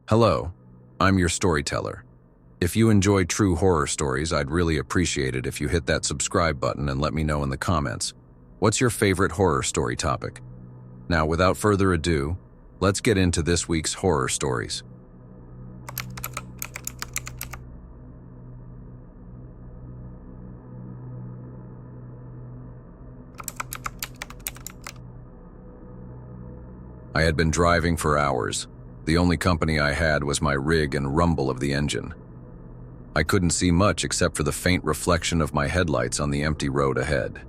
Hello, I'm your storyteller. If you enjoy true horror stories, I'd really appreciate it if you hit that subscribe button and let me know in the comments. What's your favorite horror story topic? Now, without further ado, let's get into this week's horror stories. I had been driving for hours. The only company I had was my rig and rumble of the engine. I couldn't see much except for the faint reflection of my headlights on the empty road ahead.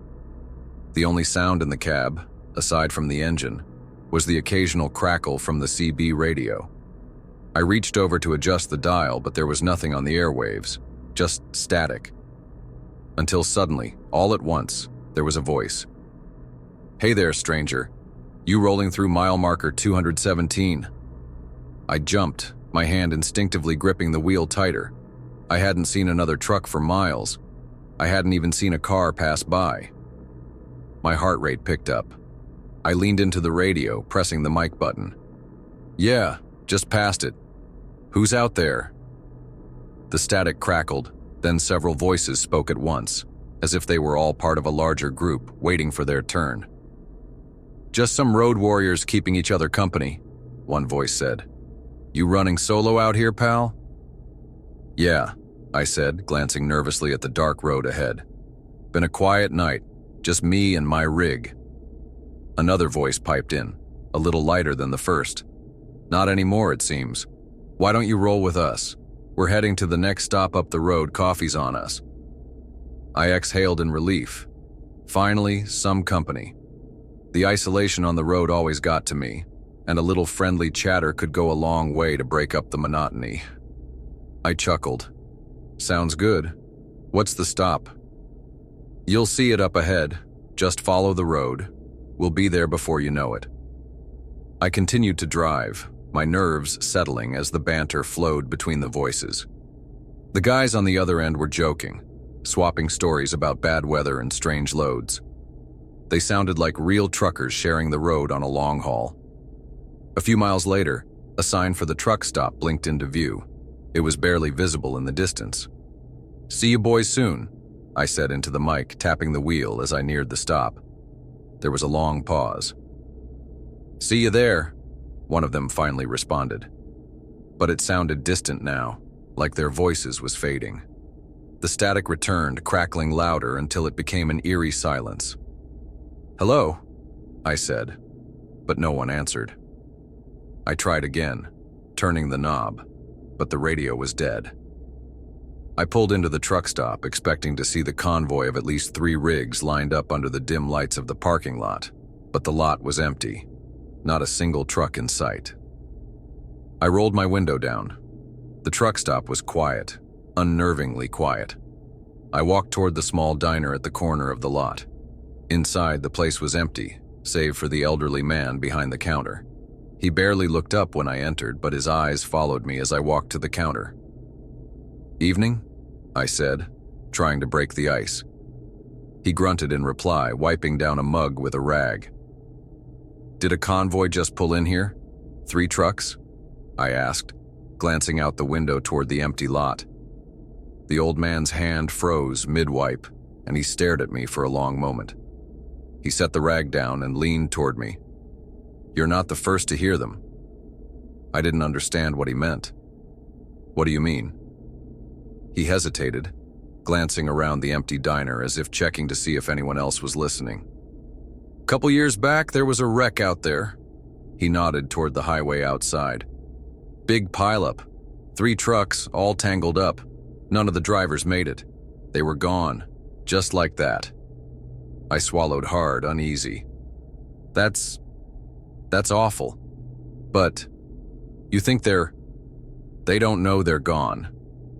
The only sound in the cab, aside from the engine, was the occasional crackle from the CB radio. I reached over to adjust the dial, but there was nothing on the airwaves, just static. Until suddenly, all at once, there was a voice. "Hey there, stranger. You rolling through mile marker 217. I jumped, my hand instinctively gripping the wheel tighter. I hadn't seen another truck for miles. I hadn't even seen a car pass by. My heart rate picked up. I leaned into the radio, pressing the mic button. "Yeah, just past it. Who's out there?" The static crackled, then several voices spoke at once, as if they were all part of a larger group, waiting for their turn. "Just some road warriors keeping each other company," one voice said. "You running solo out here, pal?" "Yeah," I said, glancing nervously at the dark road ahead. "Been a quiet night, just me and my rig." Another voice piped in, a little lighter than the first. "Not anymore, it seems. Why don't you roll with us? We're heading to the next stop up the road, coffee's on us." I exhaled in relief. Finally, some company. The isolation on the road always got to me, and a little friendly chatter could go a long way to break up the monotony. I chuckled. "Sounds good. What's the stop?" "You'll see it up ahead. Just follow the road. We'll be there before you know it." I continued to drive, my nerves settling as the banter flowed between the voices. The guys on the other end were joking, swapping stories about bad weather and strange loads. They sounded like real truckers sharing the road on a long haul. A few miles later, a sign for the truck stop blinked into view. It was barely visible in the distance. "See you boys soon," I said into the mic, tapping the wheel as I neared the stop. There was a long pause. "See you there," one of them finally responded. But it sounded distant now, like their voices was fading. The static returned, crackling louder until it became an eerie silence. "Hello," I said, but no one answered. I tried again, turning the knob, but the radio was dead. I pulled into the truck stop, expecting to see the convoy of at least 3 rigs lined up under the dim lights of the parking lot, but the lot was empty, not a single truck in sight. I rolled my window down. The truck stop was quiet, unnervingly quiet. I walked toward the small diner at the corner of the lot. Inside, the place was empty, save for the elderly man behind the counter. He barely looked up when I entered, but his eyes followed me as I walked to the counter. "Evening?" I said, trying to break the ice. He grunted in reply, wiping down a mug with a rag. "Did a convoy just pull in here? 3 trucks?" I asked, glancing out the window toward the empty lot. The old man's hand froze mid-wipe, and he stared at me for a long moment. He set the rag down and leaned toward me. "You're not the first to hear them." I didn't understand what he meant. "What do you mean?" He hesitated, glancing around the empty diner as if checking to see if anyone else was listening. "Couple years back, there was a wreck out there." He nodded toward the highway outside. "Big pileup. 3 trucks, all tangled up. None of the drivers made it. They were gone, just like that." I swallowed hard, uneasy. That's awful. But you think they don't know they're gone,"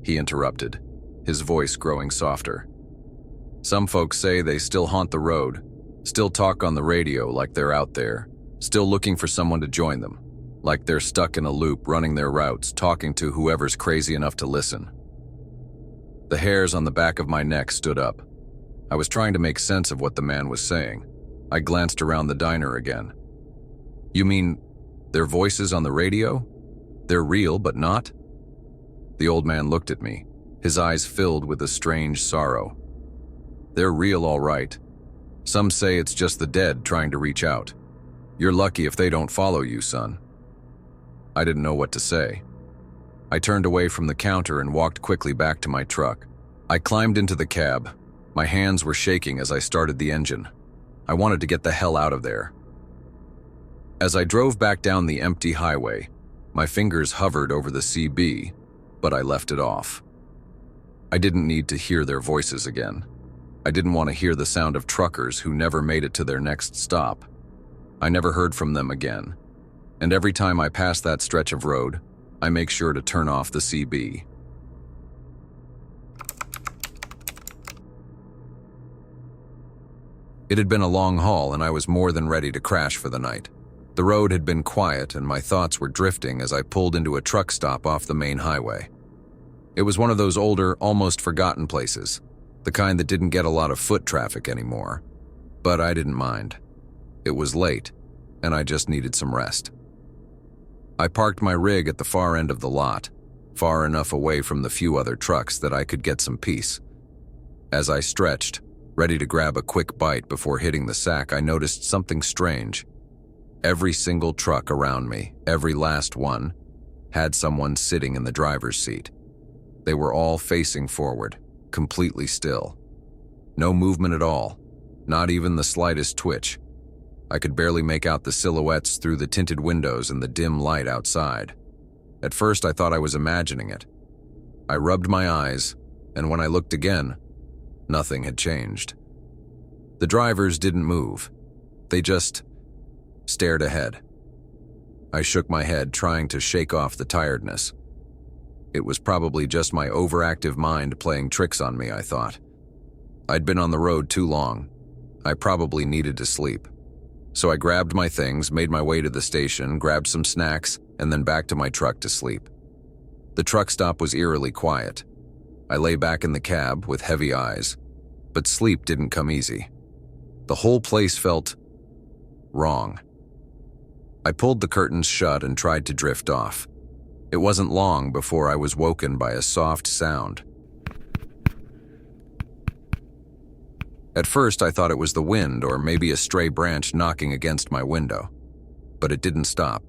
he interrupted, his voice growing softer. "Some folks say they still haunt the road, still talk on the radio like they're out there, still looking for someone to join them, like they're stuck in a loop running their routes, talking to whoever's crazy enough to listen." The hairs on the back of my neck stood up. I was trying to make sense of what the man was saying. I glanced around the diner again. "You mean their voices on the radio?" They're real, but not? The old man looked at me, his eyes filled with a strange sorrow. They're real, all right. Some say it's just the dead trying to reach out. You're lucky if they don't follow you, son. I didn't know what to say. I turned away from the counter and walked quickly back to my truck. I climbed into the cab. My hands were shaking as I started the engine. I wanted to get the hell out of there. As I drove back down the empty highway, my fingers hovered over the CB, but I left it off. I didn't need to hear their voices again. I didn't want to hear the sound of truckers who never made it to their next stop. I never heard from them again. And every time I pass that stretch of road, I make sure to turn off the CB. It had been a long haul, and I was more than ready to crash for the night. The road had been quiet, and my thoughts were drifting as I pulled into a truck stop off the main highway. It was one of those older, almost forgotten places, the kind that didn't get a lot of foot traffic anymore. But I didn't mind. It was late, and I just needed some rest. I parked my rig at the far end of the lot, far enough away from the few other trucks that I could get some peace. As I stretched, ready to grab a quick bite before hitting the sack, I noticed something strange. Every single truck around me, every last one, had someone sitting in the driver's seat. They were all facing forward, completely still. No movement at all, not even the slightest twitch. I could barely make out the silhouettes through the tinted windows and the dim light outside. At first, I thought I was imagining it. I rubbed my eyes, and when I looked again, nothing had changed. The drivers didn't move. They just stared ahead. I shook my head, trying to shake off the tiredness. It was probably just my overactive mind playing tricks on me, I thought. I'd been on the road too long. I probably needed to sleep. So I grabbed my things, made my way to the station, grabbed some snacks, and then back to my truck to sleep. The truck stop was eerily quiet. I lay back in the cab with heavy eyes, but sleep didn't come easy. The whole place felt wrong. I pulled the curtains shut and tried to drift off. It wasn't long before I was woken by a soft sound. At first, I thought it was the wind or maybe a stray branch knocking against my window, but it didn't stop.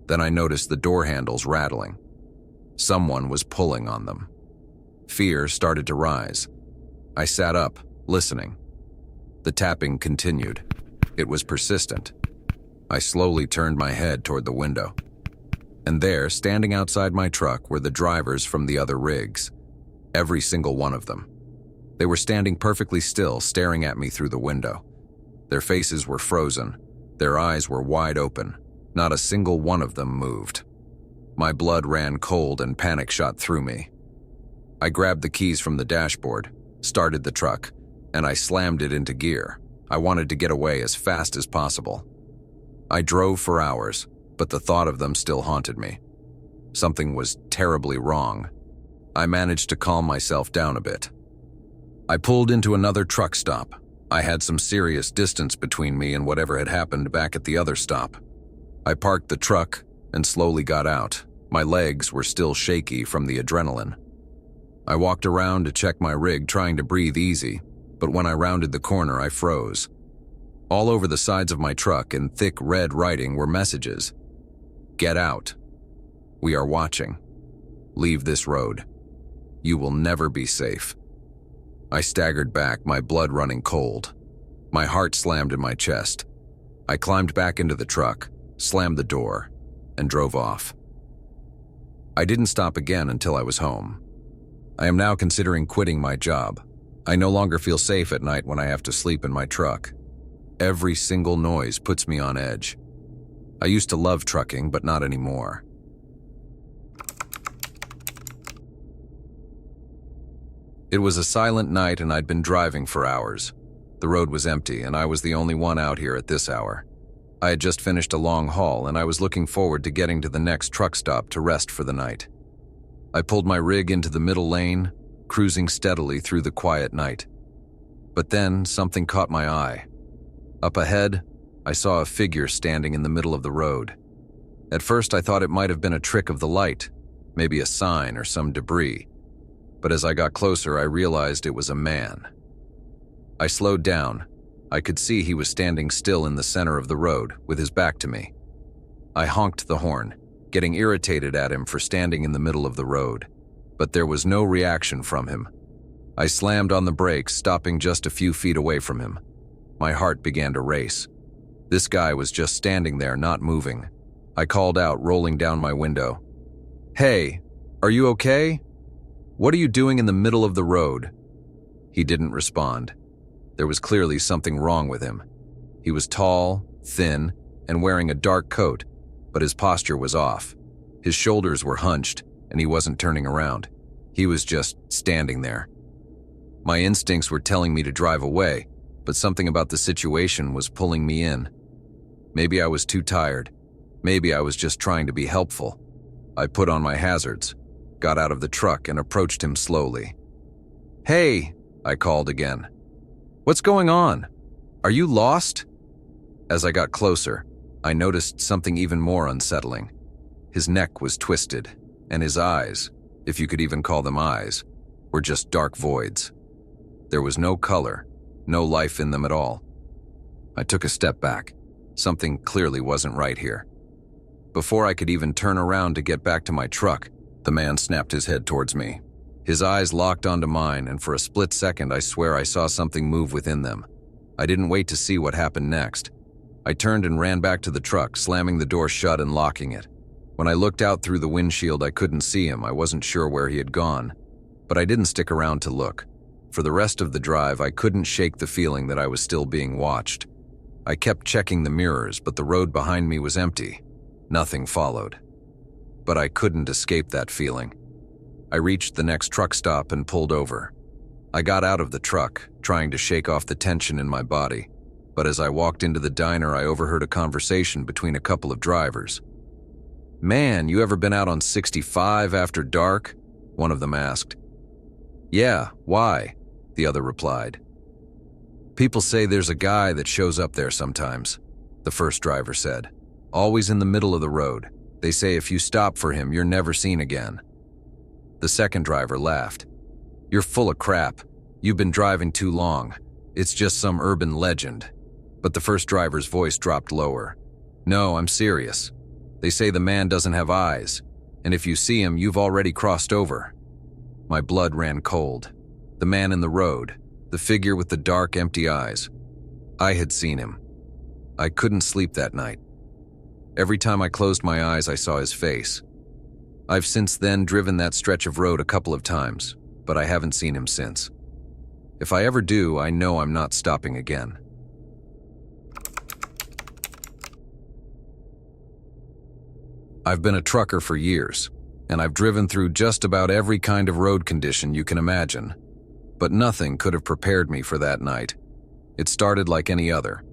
Then I noticed the door handles rattling. Someone was pulling on them. Fear started to rise. I sat up, listening. The tapping continued. It was persistent. I slowly turned my head toward the window. And there, standing outside my truck, were the drivers from the other rigs. Every single one of them. They were standing perfectly still, staring at me through the window. Their faces were frozen. Their eyes were wide open. Not a single one of them moved. My blood ran cold and panic shot through me. I grabbed the keys from the dashboard, started the truck, and I slammed it into gear. I wanted to get away as fast as possible. I drove for hours, but the thought of them still haunted me. Something was terribly wrong. I managed to calm myself down a bit. I pulled into another truck stop. I had some serious distance between me and whatever had happened back at the other stop. I parked the truck and slowly got out. My legs were still shaky from the adrenaline. I walked around to check my rig, trying to breathe easy, but when I rounded the corner, I froze. All over the sides of my truck in thick red writing were messages. Get out. We are watching. Leave this road. You will never be safe. I staggered back, my blood running cold. My heart slammed in my chest. I climbed back into the truck, slammed the door, and drove off. I didn't stop again until I was home. I am now considering quitting my job. I no longer feel safe at night when I have to sleep in my truck. Every single noise puts me on edge. I used to love trucking, but not anymore. It was a silent night and I'd been driving for hours. The road was empty and I was the only one out here at this hour. I had just finished a long haul and I was looking forward to getting to the next truck stop to rest for the night. I pulled my rig into the middle lane, cruising steadily through the quiet night. But then something caught my eye. Up ahead, I saw a figure standing in the middle of the road. At first I thought it might have been a trick of the light, maybe a sign or some debris. But as I got closer, I realized it was a man. I slowed down. I could see he was standing still in the center of the road, with his back to me. I honked the horn, getting irritated at him for standing in the middle of the road. But there was no reaction from him. I slammed on the brakes, stopping just a few feet away from him. My heart began to race. This guy was just standing there, not moving. I called out, rolling down my window. "Hey, are you okay? What are you doing in the middle of the road?" He didn't respond. There was clearly something wrong with him. He was tall, thin, and wearing a dark coat, but his posture was off. His shoulders were hunched, and he wasn't turning around. He was just standing there. My instincts were telling me to drive away, but something about the situation was pulling me in. Maybe I was too tired. Maybe I was just trying to be helpful. I put on my hazards, got out of the truck, and approached him slowly. "Hey," I called again. "What's going on? Are you lost?" As I got closer, I noticed something even more unsettling. His neck was twisted, and his eyes, if you could even call them eyes, were just dark voids. There was no color, no life in them at all. I took a step back. Something clearly wasn't right here. Before I could even turn around to get back to my truck, the man snapped his head towards me. His eyes locked onto mine, and for a split second I swear I saw something move within them. I didn't wait to see what happened next. I turned and ran back to the truck, slamming the door shut and locking it. When I looked out through the windshield, I couldn't see him. I wasn't sure where he had gone. But I didn't stick around to look. For the rest of the drive, I couldn't shake the feeling that I was still being watched. I kept checking the mirrors, but the road behind me was empty. Nothing followed. But I couldn't escape that feeling. I reached the next truck stop and pulled over. I got out of the truck, trying to shake off the tension in my body. But as I walked into the diner, I overheard a conversation between a couple of drivers. "Man, you ever been out on 65 after dark?" one of them asked. "Yeah, why?" the other replied. "People say there's a guy that shows up there sometimes," the first driver said. "Always in the middle of the road. They say if you stop for him, you're never seen again." The second driver laughed. "You're full of crap. You've been driving too long. It's just some urban legend." But the first driver's voice dropped lower. "No, I'm serious. They say the man doesn't have eyes, and if you see him, you've already crossed over." My blood ran cold. The man in the road, the figure with the dark, empty eyes. I had seen him. I couldn't sleep that night. Every time I closed my eyes, I saw his face. I've since then driven that stretch of road a couple of times, but I haven't seen him since. If I ever do, I know I'm not stopping again. I've been a trucker for years, and I've driven through just about every kind of road condition you can imagine. But nothing could have prepared me for that night. It started like any other.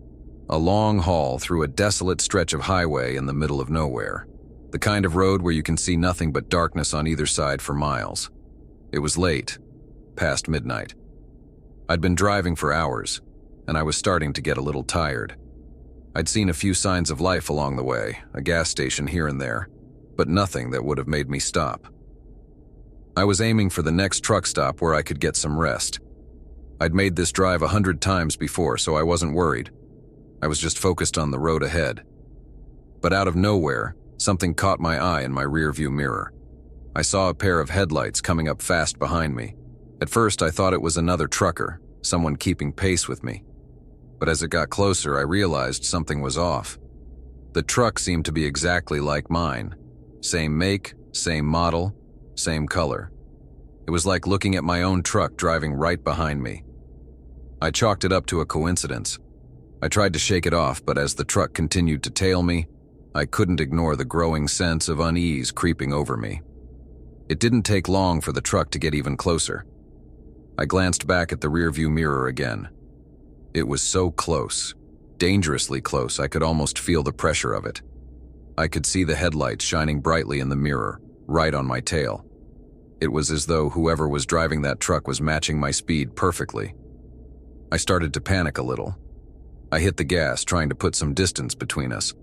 A long haul through a desolate stretch of highway in the middle of nowhere. The kind of road where you can see nothing but darkness on either side for miles. It was late, past midnight. I'd been driving for hours, and I was starting to get a little tired. I'd seen a few signs of life along the way, a gas station here and there, but nothing that would have made me stop. I was aiming for the next truck stop where I could get some rest. I'd made this drive 100 times before, so I wasn't worried. I was just focused on the road ahead. But out of nowhere, something caught my eye in my rearview mirror. I saw a pair of headlights coming up fast behind me. At first, I thought it was another trucker, someone keeping pace with me. But as it got closer, I realized something was off. The truck seemed to be exactly like mine. Same make, same model, same color. It was like looking at my own truck driving right behind me. I chalked it up to a coincidence. I tried to shake it off, but as the truck continued to tail me, I couldn't ignore the growing sense of unease creeping over me. It didn't take long for the truck to get even closer. I glanced back at the rearview mirror again. It was so close, dangerously close, I could almost feel the pressure of it. I could see the headlights shining brightly in the mirror, right on my tail. It was as though whoever was driving that truck was matching my speed perfectly. I started to panic a little. I hit the gas, trying to put some distance between us.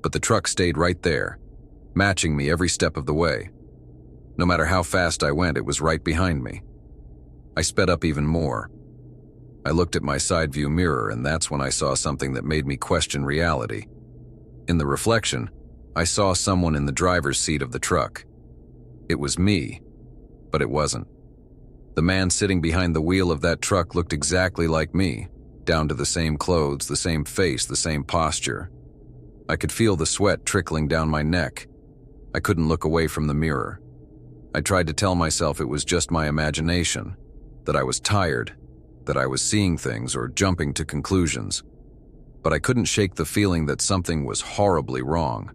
But the truck stayed right there, matching me every step of the way. No matter how fast I went, it was right behind me. I sped up even more. I looked at my side view mirror, and that's when I saw something that made me question reality. In the reflection, I saw someone in the driver's seat of the truck. It was me, but it wasn't. The man sitting behind the wheel of that truck looked exactly like me, down to the same clothes, the same face, the same posture. I could feel the sweat trickling down my neck. I couldn't look away from the mirror. I tried to tell myself it was just my imagination, that I was tired, that I was seeing things or jumping to conclusions. But I couldn't shake the feeling that something was horribly wrong.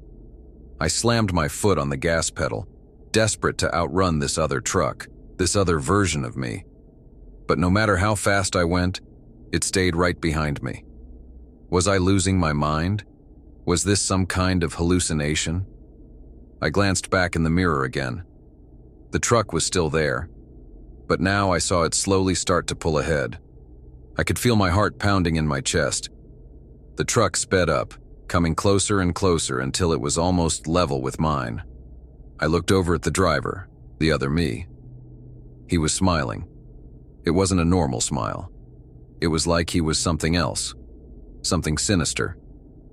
I slammed my foot on the gas pedal, desperate to outrun this other truck, this other version of me. But no matter how fast I went, it stayed right behind me. Was I losing my mind? Was this some kind of hallucination? I glanced back in the mirror again. The truck was still there, but now I saw it slowly start to pull ahead. I could feel my heart pounding in my chest. The truck sped up, coming closer and closer until it was almost level with mine. I looked over at the driver, the other me. He was smiling. It wasn't a normal smile. It was like he was something else, something sinister,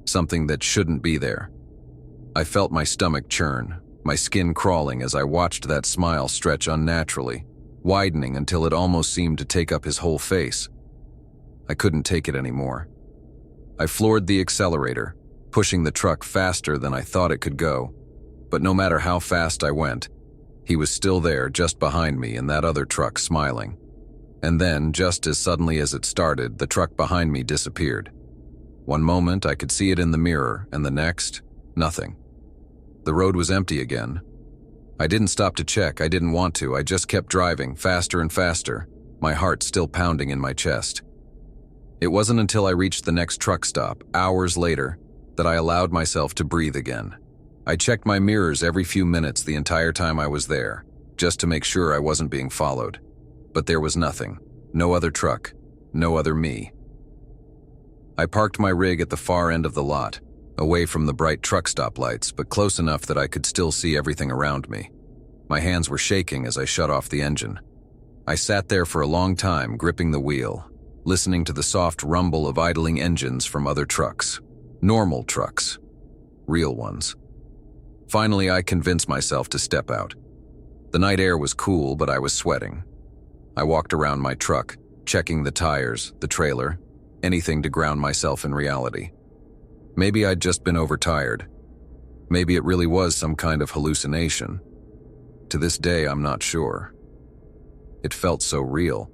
something that shouldn't be there. I felt my stomach churn, my skin crawling as I watched that smile stretch unnaturally, widening until it almost seemed to take up his whole face. I couldn't take it anymore. I floored the accelerator, pushing the truck faster than I thought it could go. But no matter how fast I went, he was still there just behind me in that other truck smiling. And then, just as suddenly as it started, the truck behind me disappeared. One moment I could see it in the mirror, and the next, nothing. The road was empty again. I didn't stop to check, I didn't want to, I just kept driving, faster and faster, my heart still pounding in my chest. It wasn't until I reached the next truck stop, hours later, that I allowed myself to breathe again. I checked my mirrors every few minutes the entire time I was there, just to make sure I wasn't being followed. But there was nothing. No other truck. No other me. I parked my rig at the far end of the lot, away from the bright truck stop lights, but close enough that I could still see everything around me. My hands were shaking as I shut off the engine. I sat there for a long time, gripping the wheel, listening to the soft rumble of idling engines from other trucks. Normal trucks. Real ones. Finally, I convinced myself to step out. The night air was cool, but I was sweating. I walked around my truck, checking the tires, the trailer, anything to ground myself in reality. Maybe I'd just been overtired. Maybe it really was some kind of hallucination. To this day, I'm not sure. It felt so real.